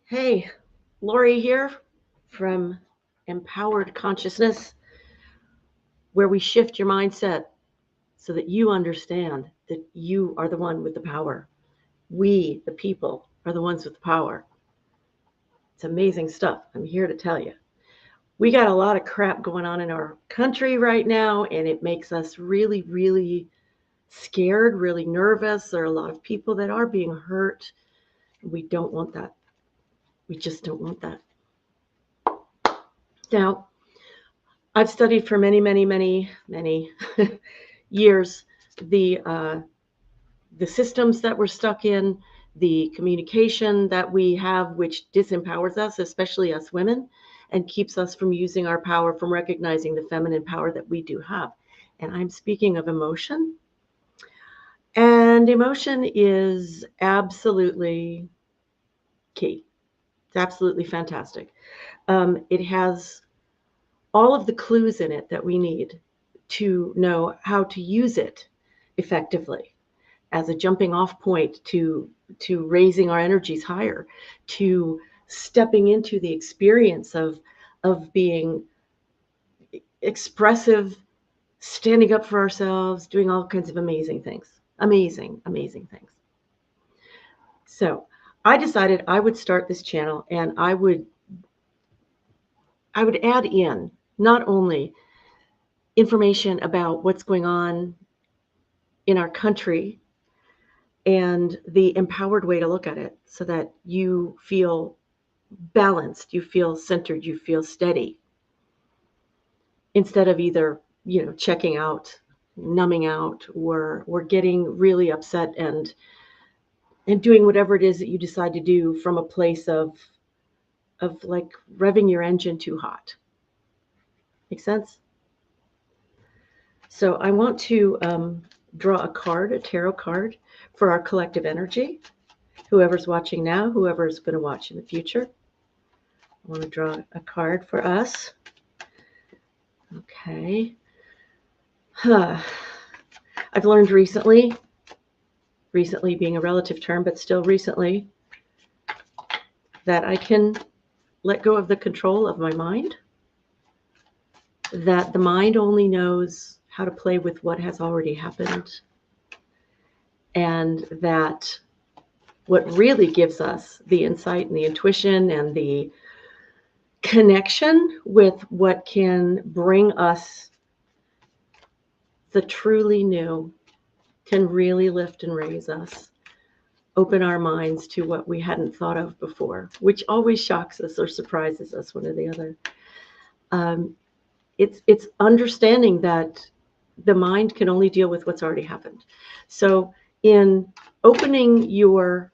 Hey, Lori here from Empowered Consciousness, where we shift your mindset so that you understand that you are the one with the power. We, the people, are the ones with the power. It's amazing stuff. I'm here to tell you. We got a lot of crap going on in our country right now, and it makes us really, really scared, really nervous. There are a lot of people that are being hurt. We don't want that. We just don't want that. Now, I've studied for many, many, many, many years the systems that we're stuck in, the communication that we have, which disempowers us, especially us women, and keeps us from using our power, from recognizing the feminine power that we do have. And I'm speaking of emotion. And emotion is absolutely key. It's absolutely fantastic. It has all of the clues in it that we need to know how to use it effectively as a jumping off point to raising our energies higher, to stepping into the experience of being expressive, standing up for ourselves, doing all kinds of amazing things. Amazing, amazing things. So I decided I would start this channel and I would add in not only information about what's going on in our country and the empowered way to look at it so that you feel balanced, you feel centered, you feel steady instead of either, checking out, numbing out, or getting really upset and doing whatever it is that you decide to do from a place of like revving your engine too hot. Make sense? So I want to draw a card, a tarot card for our collective energy. Whoever's watching now, whoever's going to watch in the future. I want to draw a card for us. Okay. I've learned recently being a relative term, but still recently, that I can let go of the control of my mind, that the mind only knows how to play with what has already happened, and that what really gives us the insight and the intuition and the connection with what can bring us the truly new, can really lift and raise us, open our minds to what we hadn't thought of before, which always shocks us or surprises us, one or the other. It's understanding that the mind can only deal with what's already happened. So in opening your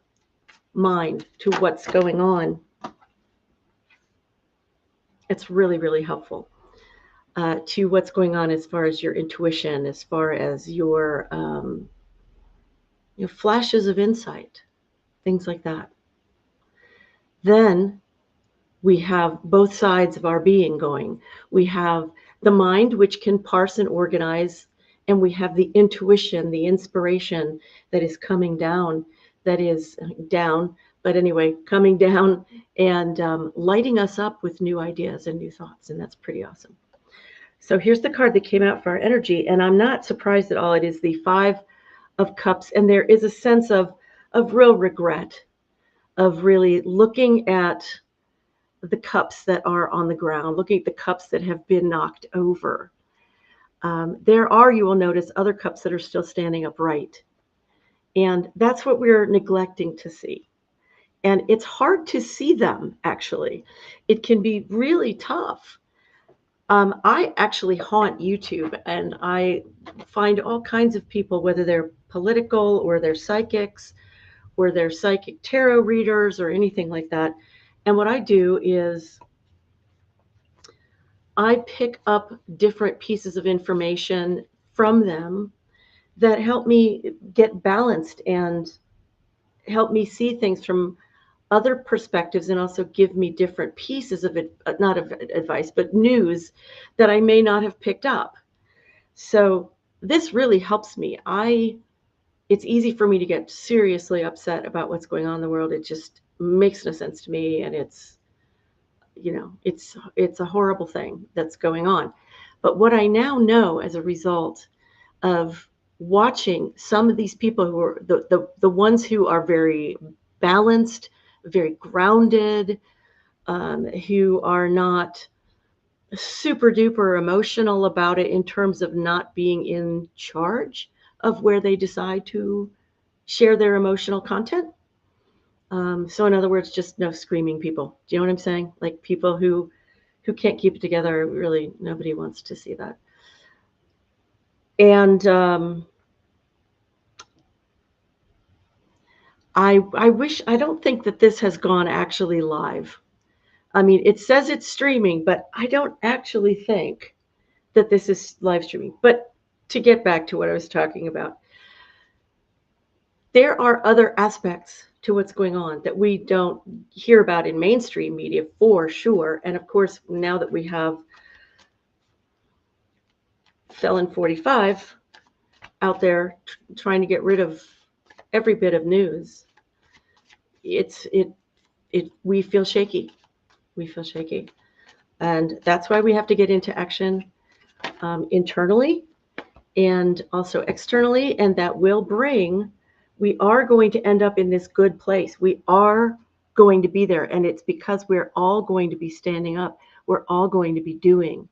mind to what's going on, it's really, really helpful. To what's going on as far as your intuition, as far as your flashes of insight, things like that. Then we have both sides of our being going. We have the mind, which can parse and organize, and we have the intuition, the inspiration that is coming down, that is down, but anyway, coming down and lighting us up with new ideas and new thoughts, and that's pretty awesome. So here's the card that came out for our energy, and I'm not surprised at all. It is the Five of Cups, and there is a sense of real regret, of really looking at the cups that are on the ground, looking at the cups that have been knocked over. There are, you will notice, other cups that are still standing upright. And that's what we're neglecting to see. And it's hard to see them, actually. It can be really tough. I actually haunt YouTube, and I find all kinds of people, whether they're political or they're psychics or they're psychic tarot readers or anything like that. And what I do is I pick up different pieces of information from them that help me get balanced and help me see things from other perspectives, and also give me different pieces of it, not of advice, but news that I may not have picked up. So this really helps me. it's easy for me to get seriously upset about what's going on in the world. It just makes no sense to me, and it's a horrible thing that's going on. But what I now know as a result of watching some of these people who are the ones who are very balanced, very grounded, who are not super duper emotional about it in terms of not being in charge of where they decide to share their emotional content. So in other words, just no screaming people. Do you know what I'm saying? Like people who can't keep it together. Really, nobody wants to see that. And I don't think that this has gone actually live. I mean, it says it's streaming, but I don't actually think that this is live streaming. But to get back to what I was talking about, there are other aspects to what's going on that we don't hear about in mainstream media for sure. And of course, now that we have Felon 45 out there trying to get rid of every bit of news, we feel shaky. We feel shaky. And that's why we have to get into action internally and also externally. And that will bring, we are going to end up in this good place. We are going to be there. And it's because we're all going to be standing up. We're all going to be doing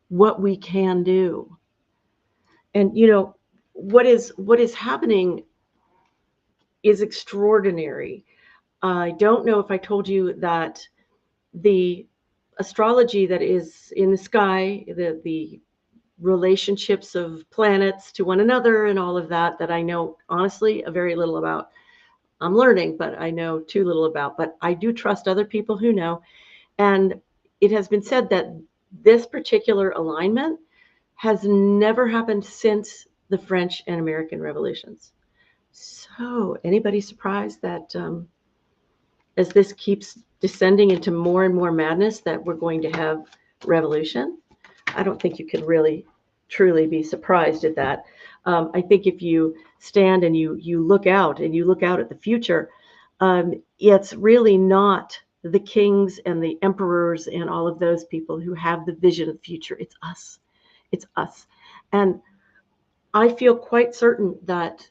what we can do. And, what is happening is extraordinary. I don't know if I told you that the astrology that is in the sky, the relationships of planets to one another and all of that I know honestly a very little about. I'm learning, but I know too little about. But I do trust other people who know. And it has been said that this particular alignment has never happened since the French and American revolutions. So anybody surprised that as this keeps descending into more and more madness that we're going to have revolution? I don't think you can really truly be surprised at that. I think if you stand and you look out and you look out at the future, it's really not the kings and the emperors and all of those people who have the vision of the future. It's us. It's us. And I feel quite certain that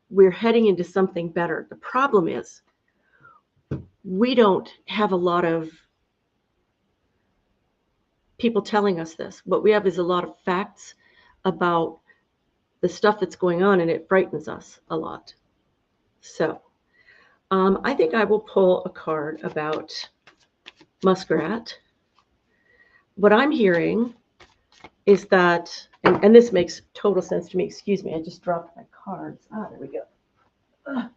we're heading into something better. The problem is we don't have a lot of people telling us this. What we have is a lot of facts about the stuff that's going on, and it frightens us a lot. So I think I will pull a card about Muskrat. What I'm hearing is that, and this makes total sense to me. Excuse me, I just dropped my cards. There we go.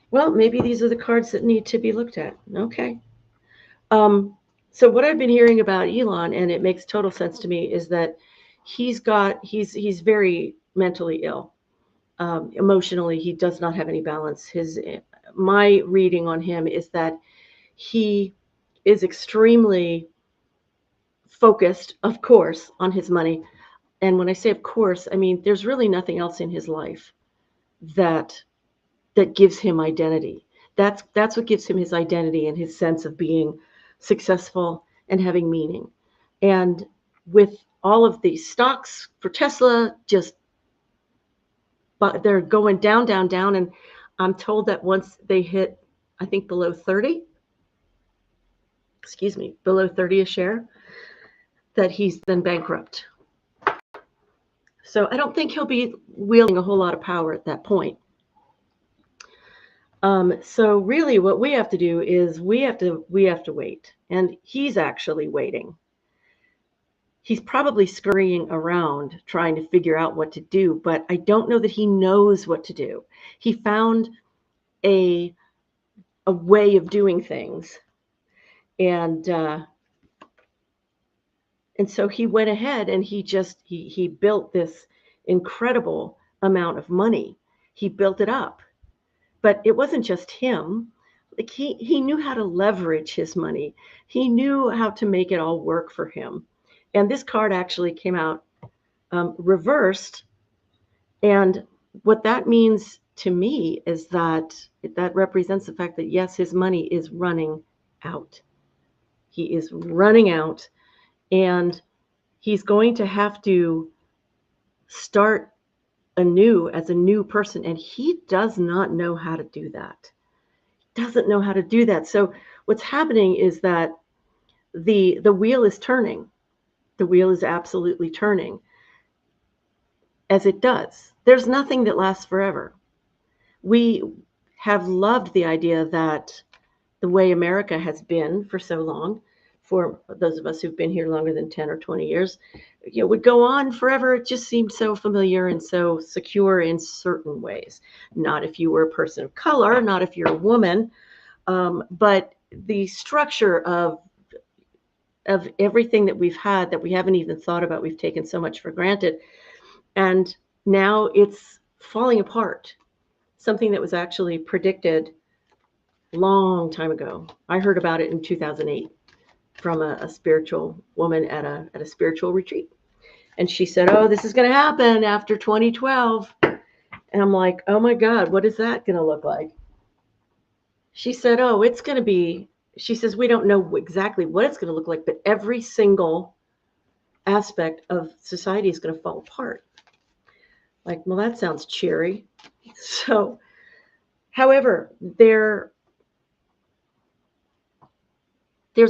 Well, maybe these are the cards that need to be looked at. Okay. So what I've been hearing about Elon, and it makes total sense to me, is that he's very mentally ill. Emotionally, he does not have any balance. My reading on him is that he is extremely focused, of course, on his money. And when I say of course, I mean there's really nothing else in his life that gives him identity. That's what gives him his identity and his sense of being successful and having meaning. And with all of these stocks for Tesla, but they're going down, down, down. And I'm told that once they hit, I think below 30 a share, that he's then bankrupt. So I don't think he'll be wielding a whole lot of power at that point. So really what we have to do is we have to wait. And he's actually waiting. He's probably scurrying around trying to figure out what to do, but I don't know that he knows what to do. He found a way of doing things. And so he went ahead and he built this incredible amount of money. He built it up. But it wasn't just him. Like he knew how to leverage his money. He knew how to make it all work for him. And this card actually came out reversed. And what that means to me is that that represents the fact that, yes, his money is running out. He is running out, and he's going to have to start anew as a new person. And he does not know how to do that. Doesn't know how to do that. So what's happening is that the wheel is turning. The wheel is absolutely turning, as it does. There's nothing that lasts forever. We have loved the idea that the way America has been for so long, for those of us who've been here longer than 10 or 20 years, would go on forever. It just seemed so familiar and so secure in certain ways. Not if you were a person of color, not if you're a woman, but the structure of everything that we've had that we haven't even thought about, we've taken so much for granted. And now it's falling apart. Something that was actually predicted long time ago. I heard about it in 2008 from a spiritual woman at a spiritual retreat. And she said, "Oh, this is going to happen after 2012." And I'm like, "Oh my God, what is that going to look like?" She said, "Oh, it's going to be," she says, "we don't know exactly what it's going to look like, but every single aspect of society is going to fall apart." Like, well, that sounds cheery. So, however, there's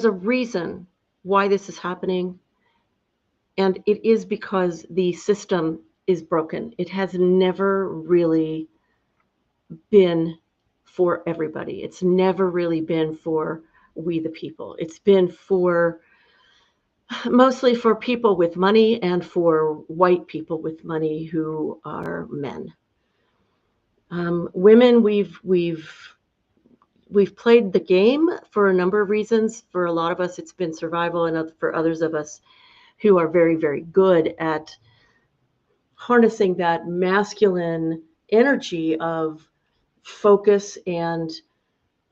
a reason why this is happening, and it is because the system is broken. It has never really been for everybody. It's never really been for we the people. It's been for mostly for people with money and for white people with money who are men. Women, we've played the game for a number of reasons. For a lot of us, it's been survival, and for others of us who are very, very good at harnessing that masculine energy of focus and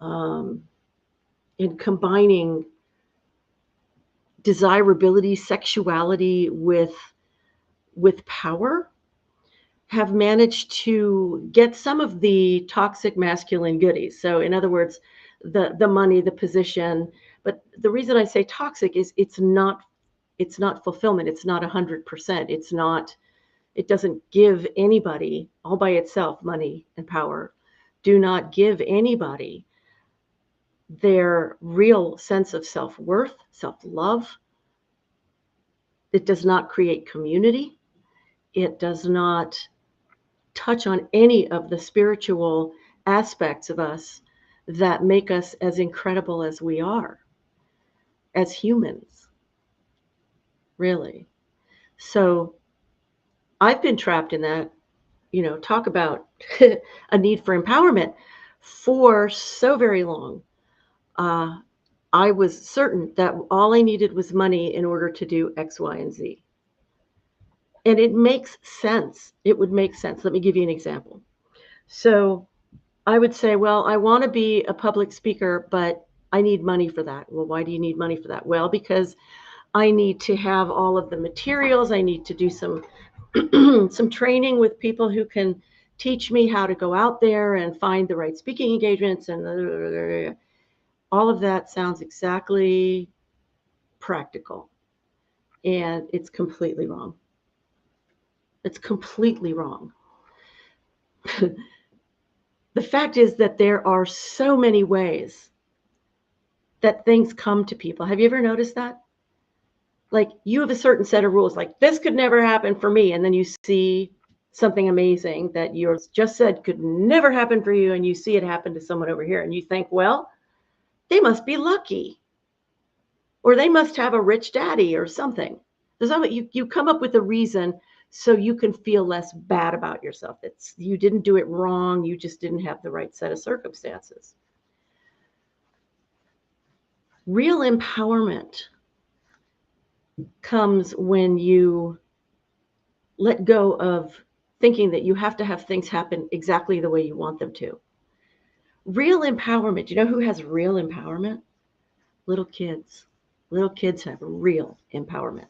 in combining desirability, sexuality with power, have managed to get some of the toxic masculine goodies. So in other words, the money, the position. But the reason I say toxic is it's not fulfillment. It's not 100%. It doesn't give anybody all by itself money and power. Do not give anybody their real sense of self-worth, self-love. It does not create community. It does not touch on any of the spiritual aspects of us that make us as incredible as we are as humans, really. So I've been trapped in that, talk about a need for empowerment for so very long. I was certain that all I needed was money in order to do X, Y, and Z. And it makes sense. It would make sense. Let me give you an example. So I would say, well, I want to be a public speaker, but I need money for that. Well, why do you need money for that? Well, because I need to have all of the materials. I need to do some some training with people who can teach me how to go out there and find the right speaking engagements, and all of that sounds exactly practical. And it's completely wrong. It's completely wrong. The fact is that there are so many ways that things come to people. Have you ever noticed that? Like, you have a certain set of rules, like this could never happen for me. And then you see something amazing that you just said could never happen for you. And you see it happen to someone over here. And you think, well, they must be lucky, or they must have a rich daddy or something. You come up with a reason so you can feel less bad about yourself. You didn't do it wrong. You just didn't have the right set of circumstances. Real empowerment comes when you let go of thinking that you have to have things happen exactly the way you want them to. Real empowerment, you know who has real empowerment? Little kids. Little kids have real empowerment.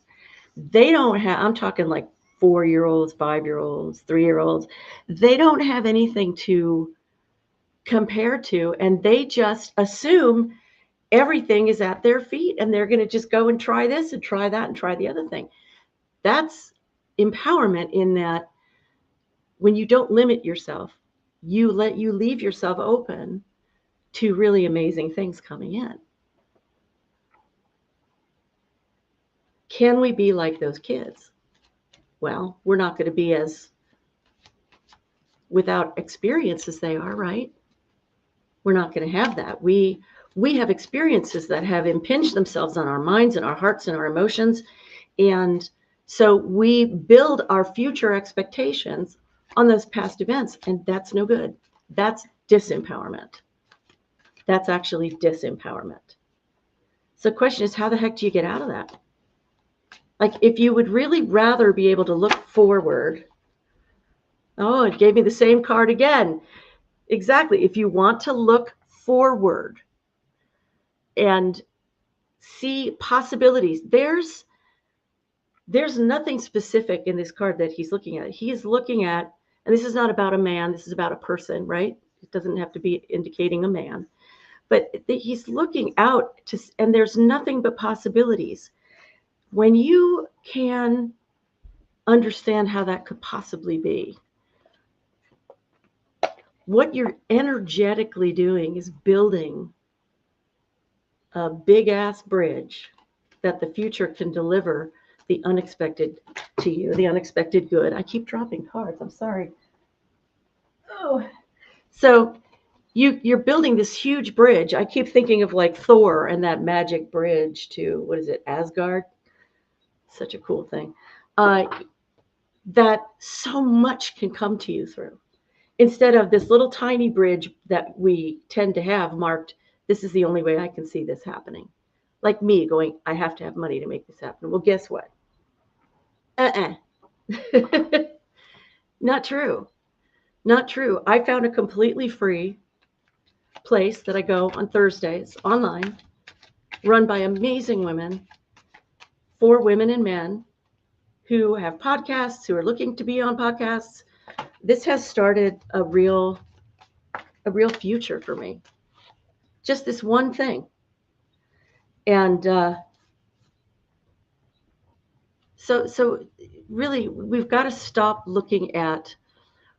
They don't have, I'm talking like 4-year-olds, 5-year-olds, 3-year-olds. They don't have anything to compare to, and they just assume everything is at their feet and they're going to just go and try this and try that and try the other thing. That's empowerment, in that when you don't limit yourself, you leave yourself open to really amazing things coming in. Can we be like those kids? Well, we're not going to be as without experience as they are, right? We're not going to have that. We have experiences that have impinged themselves on our minds and our hearts and our emotions. And so we build our future expectations on those past events, and that's no good. That's disempowerment. That's actually disempowerment. So the question is, how the heck do you get out of that? Like, if you would really rather be able to look forward. Oh, it gave me the same card again. Exactly. If you want to look forward and see possibilities, there's nothing specific in this card that he's looking at. He is looking at, and this is not about a man, this is about a person, right? It doesn't have to be indicating a man. But he's looking out to, and there's nothing but possibilities. When you can understand how that could possibly be, what you're energetically doing is building a big ass bridge that the future can deliver the unexpected to you, the unexpected good. I keep dropping cards. I'm sorry. Oh, so you're building this huge bridge. I keep thinking of like Thor and that magic bridge to, what is it, Asgard? Such a cool thing. That so much can come to you through, instead of this little tiny bridge that we tend to have marked, this is the only way I can see this happening. Like me going, I have to have money to make this happen. Well, guess what? Not true. Not true. I found a completely free place that I go on Thursdays online, run by amazing women, for women and men who have podcasts, who are looking to be on podcasts. This has started a real future for me. Just this one thing. And so really, we've got to stop looking at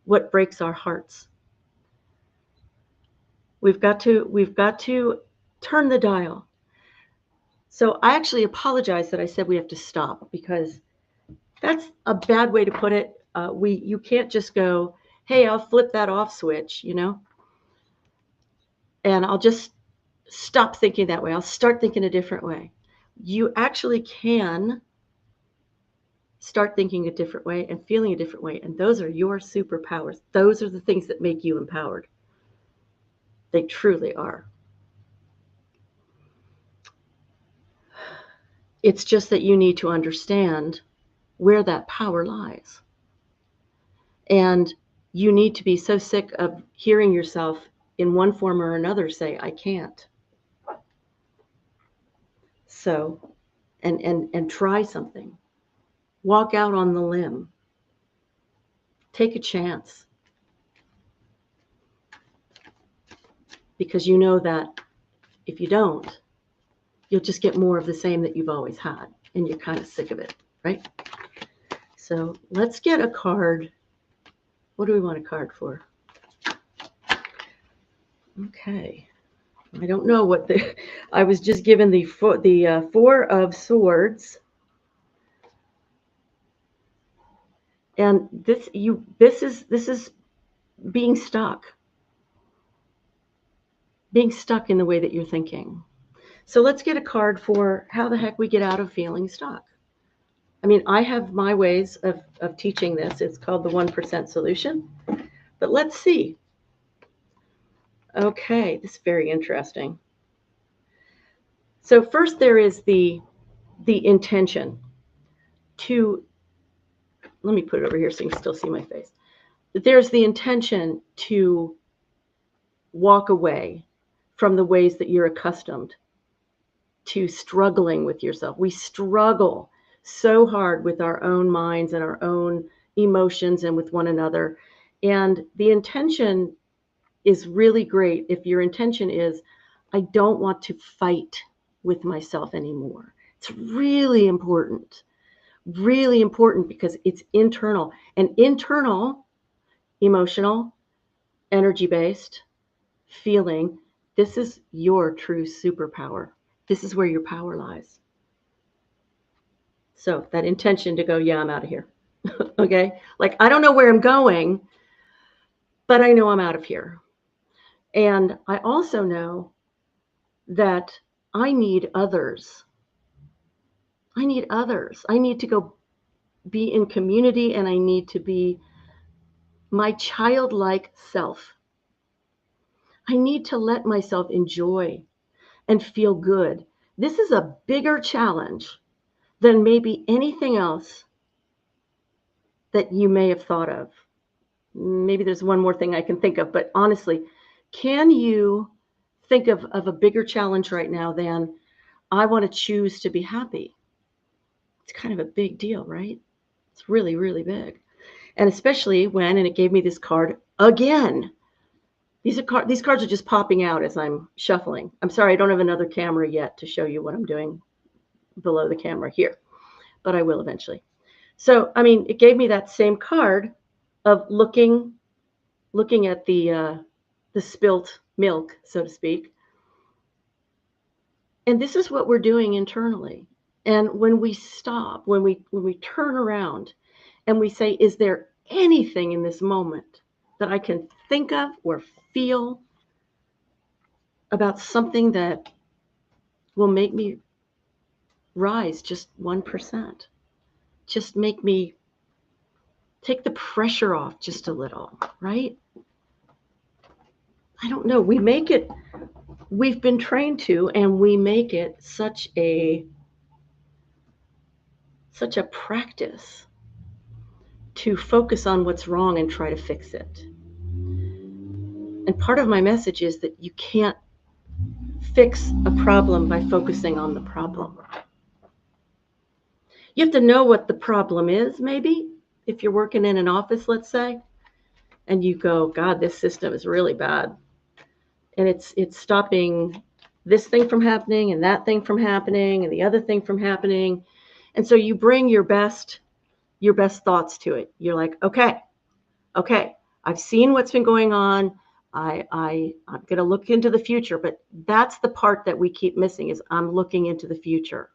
what breaks our hearts. We've got to turn the dial. So I actually apologize that I said we have to stop, because that's a bad way to put it. You can't just go, hey, I'll flip that off switch, and I'll just stop thinking that way. I'll start thinking a different way. You actually can start thinking a different way and feeling a different way. And those are your superpowers. Those are the things that make you empowered. They truly are. It's just that you need to understand where that power lies. And you need to be so sick of hearing yourself in one form or another say, I can't. So, and try something. Walk out on the limb. Take a chance. Because you know that if you don't, you'll just get more of the same that you've always had, and you're kind of sick of it, right? So let's get a card. What do we want a card for? Okay. I don't know what I was just given the Four of Swords. And this is being stuck. Being stuck in the way that you're thinking. So let's get a card for how the heck we get out of feeling stuck. I mean, I have my ways of teaching this. It's called the 1% solution. But let's see. Okay, this is very interesting. So first there is the intention to, let me put it over here so you can still see my face. There's the intention to walk away from the ways that you're accustomed to struggling with yourself. We struggle so hard with our own minds and our own emotions and with one another. And the intention is really great if your intention is, I don't want to fight with myself anymore. It's really important because it's internal. And internal, emotional, energy based, feeling, this is your true superpower. This is where your power lies. So that intention to go, yeah, I'm out of here. Okay. Like, I don't know where I'm going, but I know I'm out of here. And I also know that I need others. I need others. I need to go be in community and I need to be my childlike self. I need to let myself enjoy and feel good. This is a bigger challenge than maybe anything else that you may have thought of. Maybe there's one more thing I can think of, but honestly, can you think of a bigger challenge right now than I want to choose to be happy? It's kind of a big deal, right? It's really, really big. And especially when, and it gave me this card again. These cards are just popping out as I'm shuffling. I'm sorry, I don't have another camera yet to show you what I'm doing below the camera here, but I will eventually. So, I mean, it gave me that same card of looking at the spilt milk, so to speak. And this is what we're doing internally. And when we stop, when we turn around and we say, is there anything in this moment that I can think of or feel about something that will make me rise just 1%? Just make me take the pressure off just a little, right? I don't know. We've been trained to, and we make it such a practice to focus on what's wrong and try to fix it. And part of my message is that you can't fix a problem by focusing on the problem. You have to know what the problem is, maybe, if you're working in an office, let's say, and you go, God, this system is really bad. And it's stopping this thing from happening and that thing from happening and the other thing from happening. And so you bring your best thoughts to it. You're like, okay, I've seen what's been going on. I'm going to look into the future, but that's the part that we keep missing is I'm looking into the future.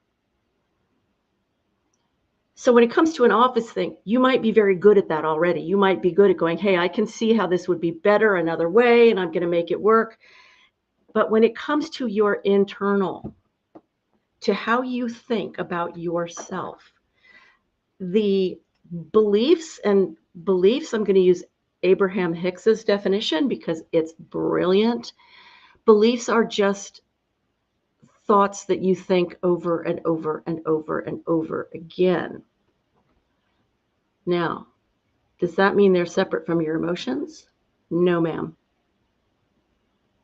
So when it comes to an office thing, you might be very good at that already. You might be good at going, hey, I can see how this would be better another way, and I'm going to make it work. But when it comes to your internal, to how you think about yourself, the beliefs, I'm going to use Abraham Hicks's definition because it's brilliant. Beliefs are just thoughts that you think over and over and over and over again. Now, does that mean they're separate from your emotions? No, ma'am.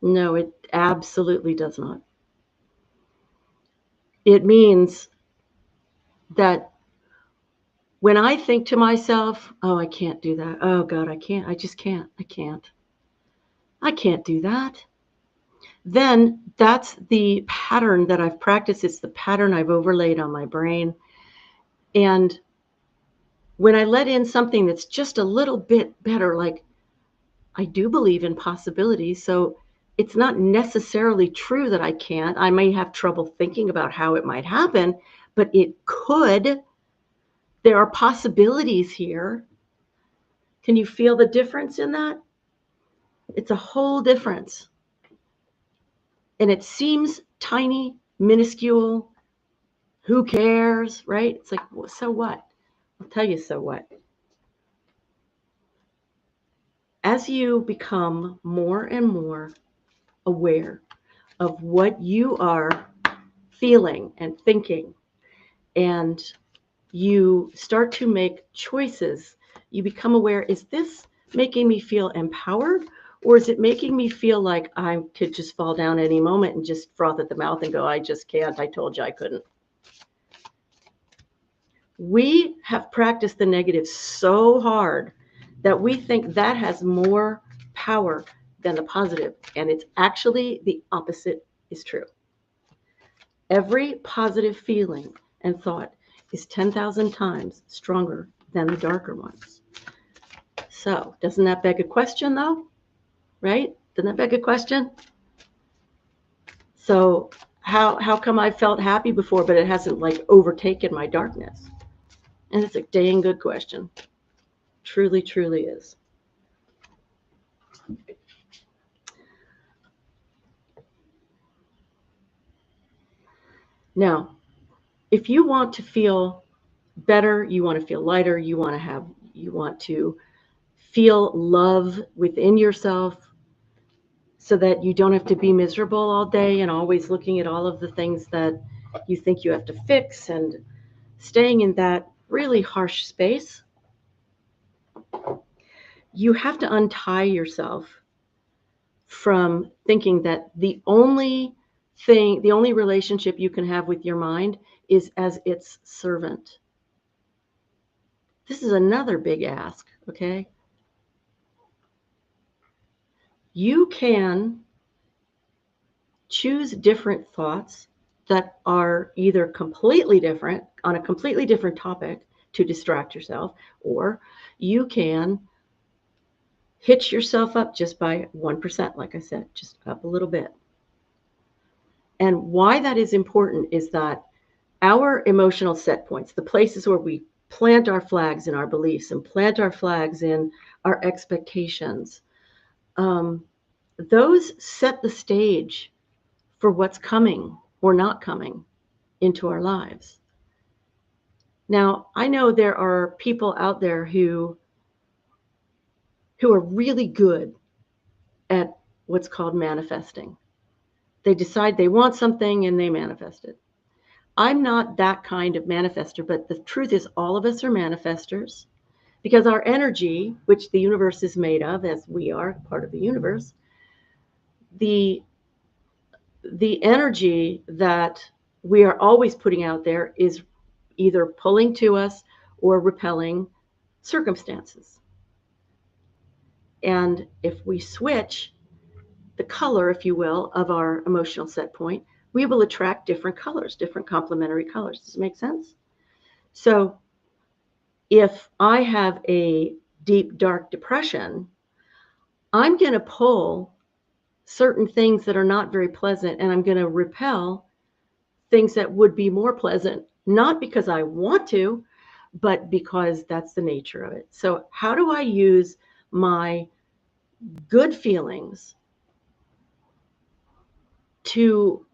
No, it absolutely does not. It means that when I think to myself, oh, I can't do that. Oh, God, I can't. I just can't. I can't do that. Then that's the pattern that I've practiced. It's the pattern I've overlaid on my brain. And when I let in something that's just a little bit better, like I do believe in possibilities. So it's not necessarily true that I can't. I may have trouble thinking about how it might happen, but it could. There are possibilities here. Can you feel the difference in that? It's a whole difference. And it seems tiny, minuscule. Who cares, right? It's like, well, so what? I'll tell you, so what? As you become more and more aware of what you are feeling and thinking, and you start to make choices, you become aware, is this making me feel empowered? Or is it making me feel like I could just fall down any moment and just froth at the mouth and go, I just can't. I told you I couldn't. We have practiced the negative so hard that we think that has more power than the positive, and it's actually the opposite is true. Every positive feeling and thought is 10,000 times stronger than the darker ones. So, doesn't that beg a question, though? Right? Doesn't that beg a question? So, how come I felt happy before, but it hasn't like overtaken my darkness? And it's a dang good question. Truly, truly is. Now, if you want to feel better, you want to feel lighter, you want to feel love within yourself so that you don't have to be miserable all day and always looking at all of the things that you think you have to fix and staying in that really harsh space. You have to untie yourself from thinking that the only relationship you can have with your mind is as its servant. This is another big ask, okay? You can choose different thoughts that are either completely different on a completely different topic to distract yourself, or you can hitch yourself up just by 1%, like I said, just up a little bit. And why that is important is that our emotional set points, the places where we plant our flags in our beliefs and plant our flags in our expectations, those set the stage for what's coming or not coming into our lives. Now, I know there are people out there who are really good at what's called manifesting. They decide they want something and they manifest it. I'm not that kind of manifester, but the truth is all of us are manifestors because our energy, which the universe is made of, as we are part of the universe, the energy that we are always putting out there is either pulling to us or repelling circumstances. And if we switch the color, if you will, of our emotional set point, we will attract different colors, different complementary colors. Does it make sense? So if I have a deep, dark depression, I'm going to pull certain things that are not very pleasant, and I'm going to repel things that would be more pleasant, not because I want to, but because that's the nature of it. So how do I use my good feelings to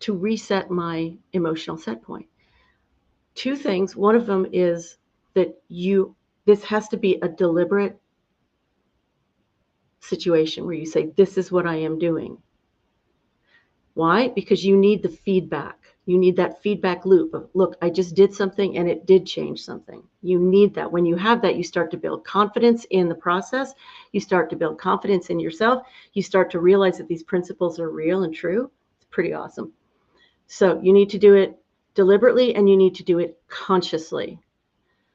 reset my emotional set point? Two things. One of them is that this has to be a deliberate situation where you say, this is what I am doing. Why? Because you need the feedback. You need that feedback loop of, look, I just did something and it did change something. You need that. When you have that, you start to build confidence in the process. You start to build confidence in yourself. You start to realize that these principles are real and true. It's pretty awesome. So you need to do it deliberately and you need to do it consciously.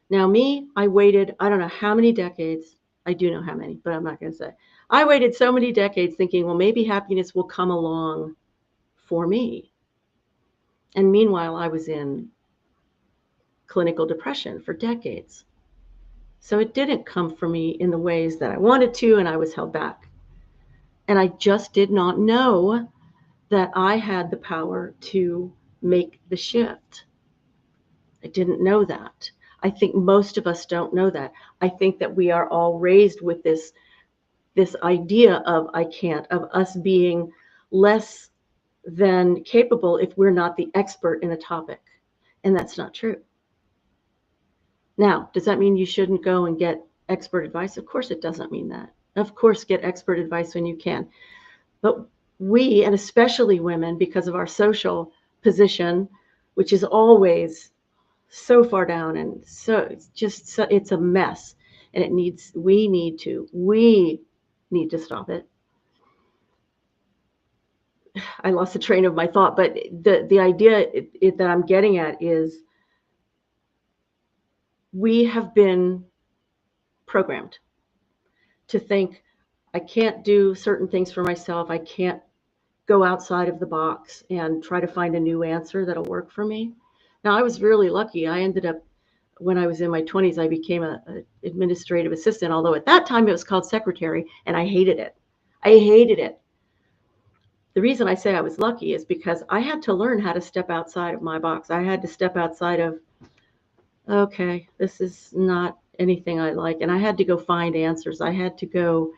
Now, me, I waited, I don't know how many decades. I do know how many, but I'm not going to say. I waited so many decades thinking, well, maybe happiness will come along for me. And meanwhile, I was in clinical depression for decades. So it didn't come for me in the ways that I wanted to, and I was held back. And I just did not know that I had the power to make the shift. I didn't know that. I think most of us don't know that. I think that we are all raised with this idea of I can't, of us being less than capable if we're not the expert in a topic. And that's not true. Now, does that mean you shouldn't go and get expert advice? Of course it doesn't mean that. Of course, get expert advice when you can. But we, and especially women, because of our social position, which is always so far down and it's a mess. And we need to stop it. I lost the train of my thought, but the idea that I'm getting at is We have been programmed to think, I can't do certain things for myself. I can't go outside of the box and try to find a new answer that'll work for me. Now, I was really lucky. I ended up, when I was in my 20s, I became an administrative assistant, although at that time it was called secretary, and I hated it. I hated it. The reason I say I was lucky is because I had to learn how to step outside of my box. I had to step outside of, okay, this is not anything I like. And I had to go find answers. I had to go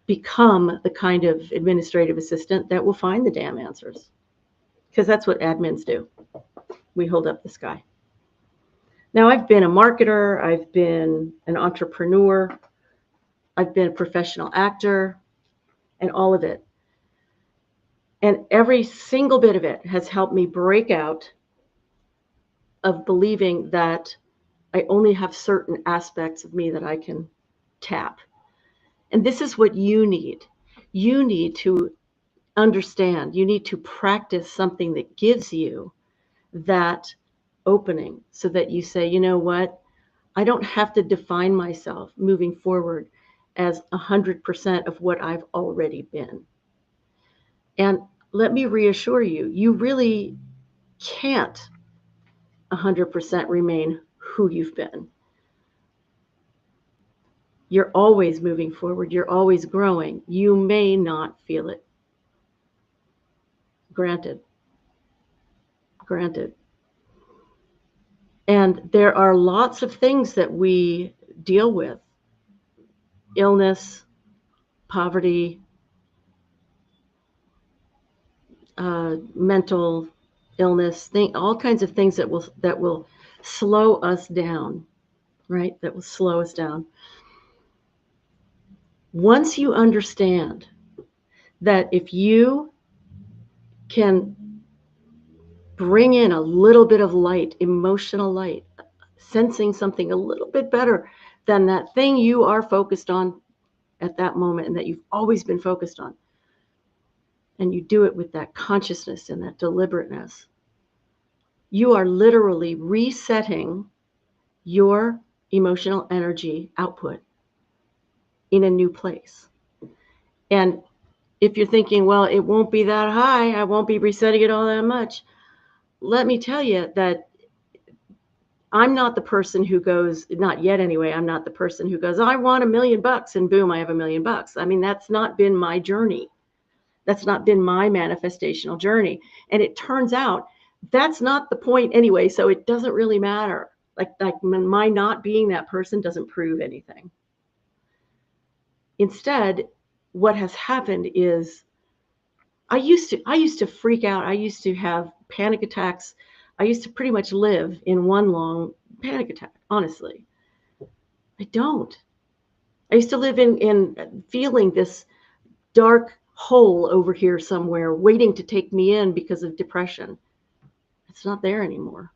become the kind of administrative assistant that will find the damn answers. Because that's what admins do. We hold up the sky. Now, I've been a marketer, I've been an entrepreneur, I've been a professional actor, and all of it. And every single bit of it has helped me break out of believing that I only have certain aspects of me that I can tap. And this is what you need. You need to understand, you need to practice something that gives you that opening so that you say, you know what? I don't have to define myself moving forward as 100% of what I've already been. And let me reassure you, you really can't 100% remain who you've been. You're always moving forward. You're always growing. You may not feel it. Granted. Granted. And there are lots of things that we deal with. Illness, poverty, mental illness, all kinds of things that will slow us down, right? That will slow us down. Once you understand that if you can bring in a little bit of light, emotional light, sensing something a little bit better than that thing you are focused on at that moment and that you've always been focused on, and you do it with that consciousness and that deliberateness, you are literally resetting your emotional energy output in a new place. And if you're thinking, well, it won't be that high, I won't be resetting it all that much, let me tell you that I'm not the person who goes, not yet anyway, I'm not the person who goes, I want $1 million and boom, I have $1 million. I mean, that's not been my journey. That's not been my manifestational journey. And it turns out that's not the point anyway, so it doesn't really matter. Like my not being that person doesn't prove anything. Instead, what has happened is I used to freak out. I used to have panic attacks. I used to pretty much live in one long panic attack, honestly. I don't. I used to live in feeling this dark hole over here somewhere waiting to take me in because of depression. It's not there anymore.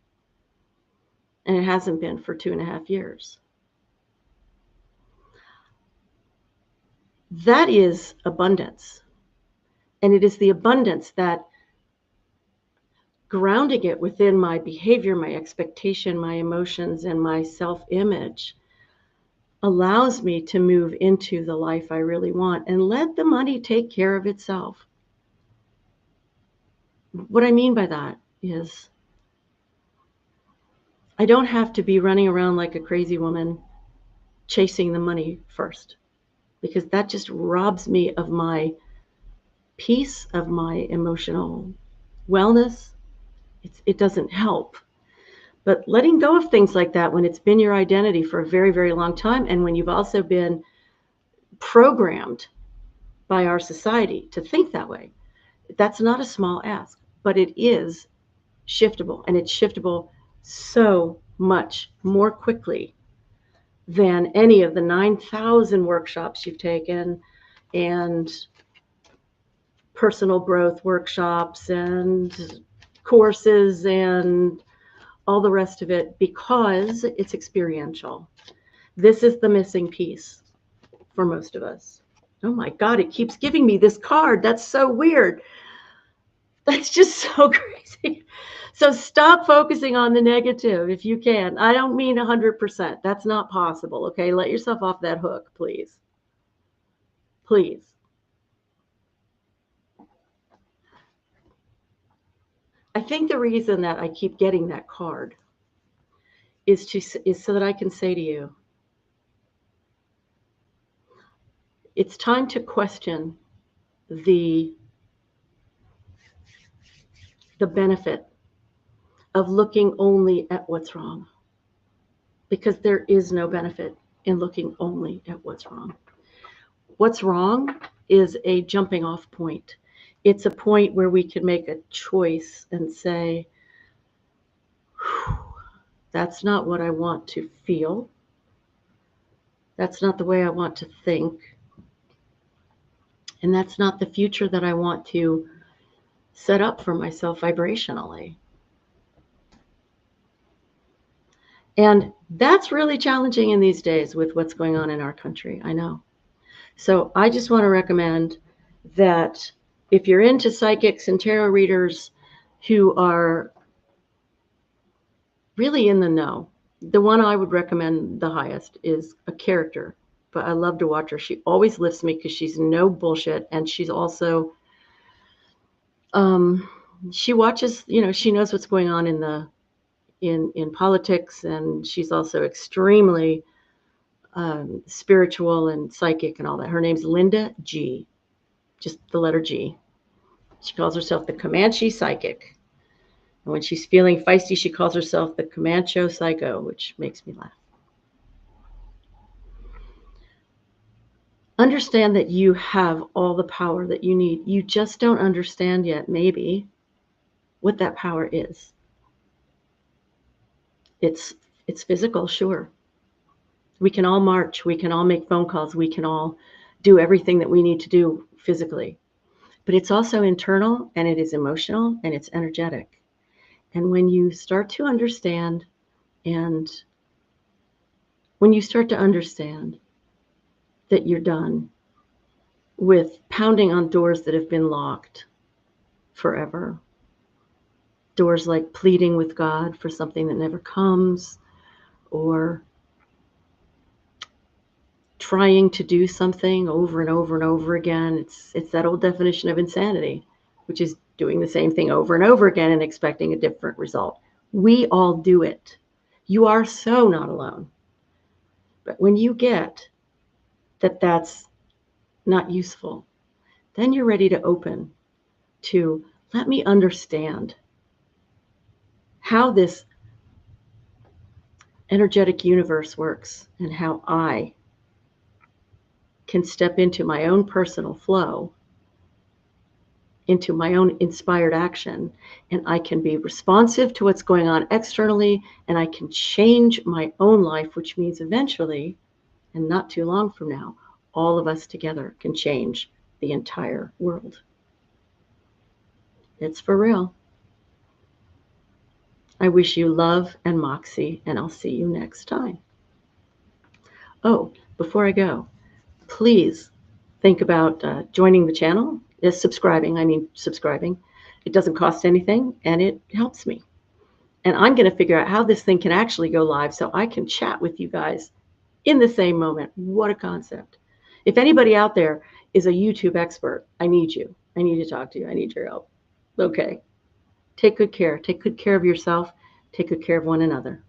And it hasn't been for 2.5 years. That is abundance. And it is the abundance that, grounding it within my behavior, my expectation, my emotions, and my self-image, allows me to move into the life I really want and let the money take care of itself. What I mean by that is I don't have to be running around like a crazy woman chasing the money first, because that just robs me of my peace, of my emotional wellness. It doesn't help. But letting go of things like that when it's been your identity for a very, very long time, and when you've also been programmed by our society to think that way, that's not a small ask, but it is shiftable, and it's shiftable so much more quickly than any of the 9,000 workshops you've taken and personal growth workshops and courses and all the rest of it, because it's experiential. This is the missing piece for most of us. Oh my God, it keeps giving me this card. That's so weird. That's just so crazy. So stop focusing on the negative if you can. I don't mean 100%. That's not possible, okay? Let yourself off that hook, please. Please. I think the reason that I keep getting that card is so that I can say to you, it's time to question the benefit of looking only at what's wrong, because there is no benefit in looking only at what's wrong. What's wrong is a jumping off point. It's a point where we can make a choice and say, that's not what I want to feel. That's not the way I want to think. And that's not the future that I want to set up for myself vibrationally. And that's really challenging in these days with what's going on in our country. I know. So I just want to recommend that if you're into psychics and tarot readers who are really in the know, the one I would recommend the highest is a character. But I love to watch her. She always lifts me because she's no bullshit. And she's also, she watches, she knows what's going on in politics. And she's also extremely spiritual and psychic and all that. Her name's Linda G, just the letter G. She calls herself the Comanche Psychic. And when she's feeling feisty, she calls herself the Comanche Psycho, which makes me laugh. Understand that you have all the power that you need. You just don't understand yet, maybe, what that power is. It's physical, sure. We can all march. We can all make phone calls. We can all do everything that we need to do physically. But it's also internal, and it is emotional, and it's energetic. And when you start to understand, and when you start to understand that you're done with pounding on doors that have been locked forever, doors like pleading with God for something that never comes, or trying to do something over and over and over again. It's that old definition of insanity, which is doing the same thing over and over again and expecting a different result. We all do it. You are so not alone. But when you get that that's not useful, then you're ready to open to, let me understand how this energetic universe works and how I can step into my own personal flow, into my own inspired action, and I can be responsive to what's going on externally, and I can change my own life, which means eventually, and not too long from now, all of us together can change the entire world. It's for real. I wish you love and moxie, and I'll see you next time. Oh, before I go, please think about joining the channel. Subscribing. It doesn't cost anything, and it helps me. And I'm going to figure out how this thing can actually go live so I can chat with you guys in the same moment. What a concept. If anybody out there is a YouTube expert, I need you. I need to talk to you. I need your help. Okay. Take good care. Take good care of yourself. Take good care of one another.